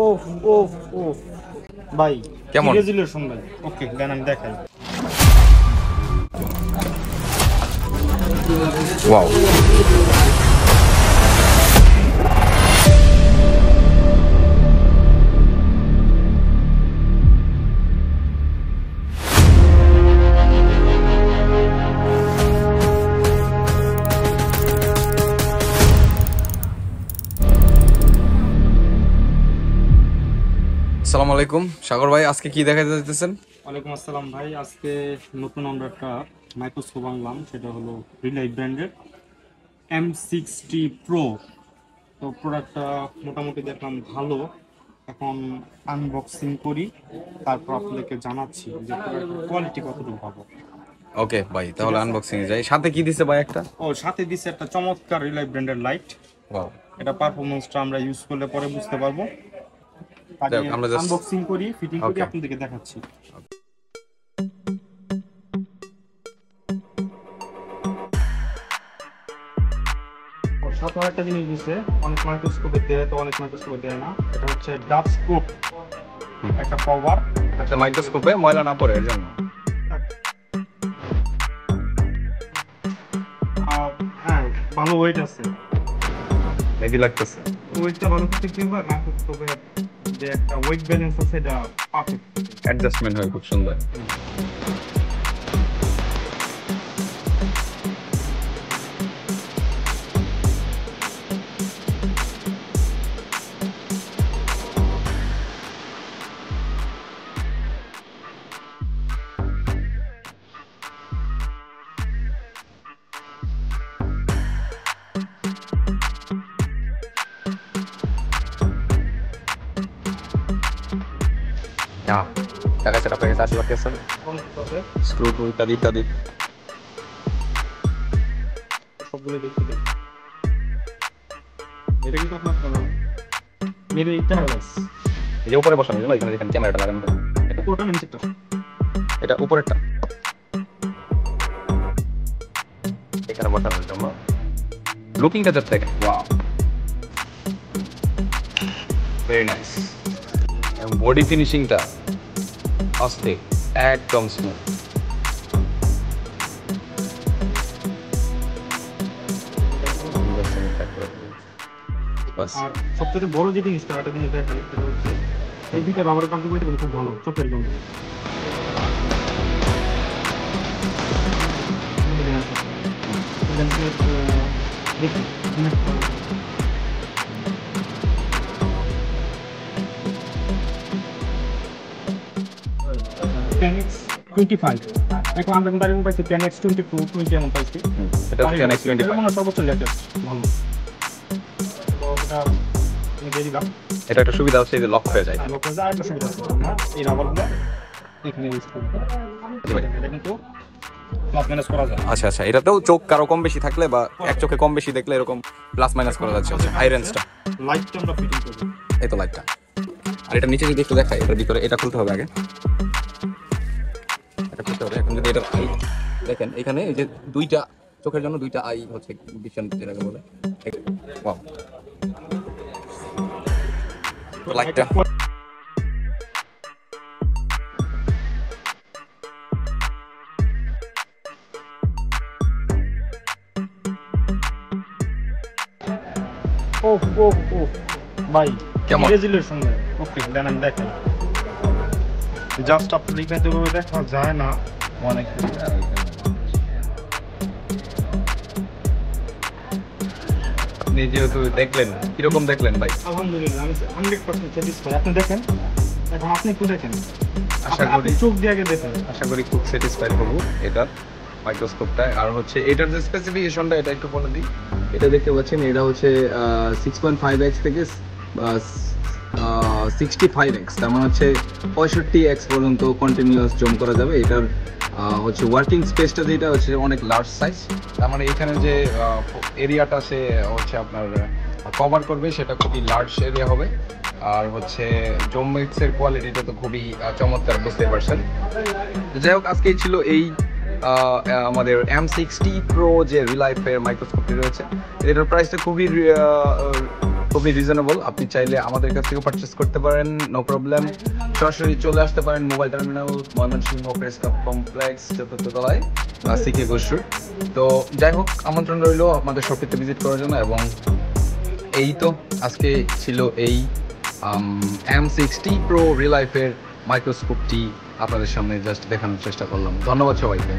ওফ ওফ ওফ ভাই কেমন রেজুলেশন ভাই? ওকে দেন আমি দেখাই। ওয়াও আসসালামু আলাইকুম সাগর ভাই, আজকে কি দেখাতে যাচ্ছেন? ওয়ালাইকুম আসসালাম ভাই, আজকে নতুন আমরা একটা মাইক্রোস্কোপ আনলাম, সেটা হলো রিলাই ব্র্যান্ডের M60 Pro। তো প্রোডাক্টটা মোটামুটি দেখলাম ভালো। এখন আনবক্সিং করি, তারপর আপনাদেরকে জানাচ্ছি যে প্রোডাক্টের কোয়ালিটি কতটুকু পাবো। ওকে ভাই, তাহলে আনবক্সিং এ যাই। সাথে কি দিছে ভাই? একটা সাথে দিছে একটা চমৎকার রিলাই ব্র্যান্ডের লাইট। ওয়াও, এটা পারফরম্যান্সটা আমরা ইউজ করলে পরে বুঝতে পারবো। আমরা জাস্ট আনবক্সিং করি, ফিটিং করি, আপনাদেরকে দেখাচ্ছি। সাথে একটা জিনিস দিচ্ছে, অনেক মাইক্রোস্কোপে দেয়, তো অনেক মাইক্রোস্কোপে দেয় না। এটা হচ্ছে ডাব স্কোপ, একটা কভার, একটা মাইক্রোস্কোপে ময়লা না পড়ে এর জন্য। হ্যাঁ ভালো ওয়েট আছে, হেভি লাগতেছে। ওয়েটটা ভালো করতে কি হয়, মাইক্রোস্কোপে যে একটা ওয়েট ব্যালেন্স আছে এটা পারফেক্ট, অ্যাডজাস্টমেন্ট হয় খুব সুন্দর। Kakak cara presentasi pakai screw tadi সবগুলো দেখতে দেন। এটা কিন্তু আপনার মেরে দিতে হবে, এই যে উপরে বসানো এখানে দেখেন ক্যামেরাটা লাগানো, এটা পুরোটা নিচেরটা, এটা উপরেরটা এখানে বসানোর জন্য। লুকিংটা জাস্ট দেখেন, ওয়াও ভেরি নাইস। এবং বডি ফিনিশিংটা আস্তে একদম স্মুথ। আর সবচেয়ে বড় যে জিনিসটা একটা জিনিস দেখেন, সেটা হচ্ছে এই দুইটা রাবারের কার্যকারিতা খুব ভালো চোখের জন্য। এখন আমরা দাঁড়িয়ে পাইছি 10x22 20 এমন পাইছি, এটা 10x25 সর্বোচ্চ লেটেস্ট ভালো। এটা একটা সুবিধা হচ্ছে যে লক হয়ে যায়। এই রাবারগুলো এখানে ইউজ করব, এটা কিন্তু প্লাস মাইনাস করা যায়। আচ্ছা আচ্ছা, এটাতেও চোখ কারো কম বেশি থাকলে বা এক চোখে কম বেশি দেখলে এরকম প্লাস মাইনাস করা যাচ্ছে। হচ্ছে হাই রেঞ্জটা, লাইটটা আমরা ফিটিং করব, এই তো লাইটটা। আর এটা নিচে যদি একটু দেখাই, এটার ভিতরে এটা খুলতে হবে আগে, এটা খুলতে হবে। এখন যদি এটা দেখেন, এখানে এই যে দুইটা চোখের জন্য দুইটা আই হচ্ছে ভিশন যেটাকে বলে। ওয়াও, লাইটটা ওফ ওফ ওফ ভাই কেমন রেজুলেশন ভাই? ওকে দেন আমি দেখাই। জাস্ট আপনার এখানে তো দেখা যায় না অনেক। আপনি যেহেতু দেখলেন, কিরকম দেখলেন ভাই? আলহামদুলিল্লাহ আমি 100% স্যাটিসফাই। আপনি দেখেন, এখন আপনি একটু দেখেন, আশা করি চোখ দিয়ে আগে দেখেন। আশা করি খুব স্যাটিসফাইড হবো এটার মাইক্রোস্কোপটা। আর হচ্ছে এটার যে স্পেসিফিকেশনটা এটা একটু বলে দিই। এটা দেখতে পাচ্ছেন, এটা হচ্ছে 6.5x থেকে 65x, তার মানে হচ্ছে 65x পর্যন্ত কন্টিনিউয়াস জুম করা যাবে। এটার হচ্ছে ওয়ার্কিং স্পেসটা যেটা হচ্ছে অনেক লার্জ সাইজ, তার মানে এখানে যে এরিয়াটা সে হচ্ছে আপনার কভার করবে সেটা খুবই লার্জ এরিয়া হবে। আর হচ্ছে জুম মিক্সের কোয়ালিটিটা তো খুবই চমৎকার, বুঝতে পারছেন। যাই হোক, আজকেই ছিল এই আমাদের M60 Pro যে রিলাইফের মাইক্রোস্কোপটি রয়েছে। এটার প্রাইসটা খুবই খুবই রিজনেবল। আপনি চাইলে আমাদের কাছ থেকে পারচেস করতে পারেন, নো প্রবলেম। সরাসরি চলে আসতে পারেন mobile terminal, Mymensingh press club complex, চতুর্থ তলায়, সিকে গোসুর। তো যাই হোক, আমন্ত্রণ রইল আমাদের শপিতে ভিজিট করার জন্য। এবং এই তো আজকে ছিল এই M60 Pro রিয়েল লাইফের মাইক্রোস্কোপটি আপনাদের সামনে জাস্ট দেখানোর চেষ্টা করলাম। ধন্যবাদ সবাইকে।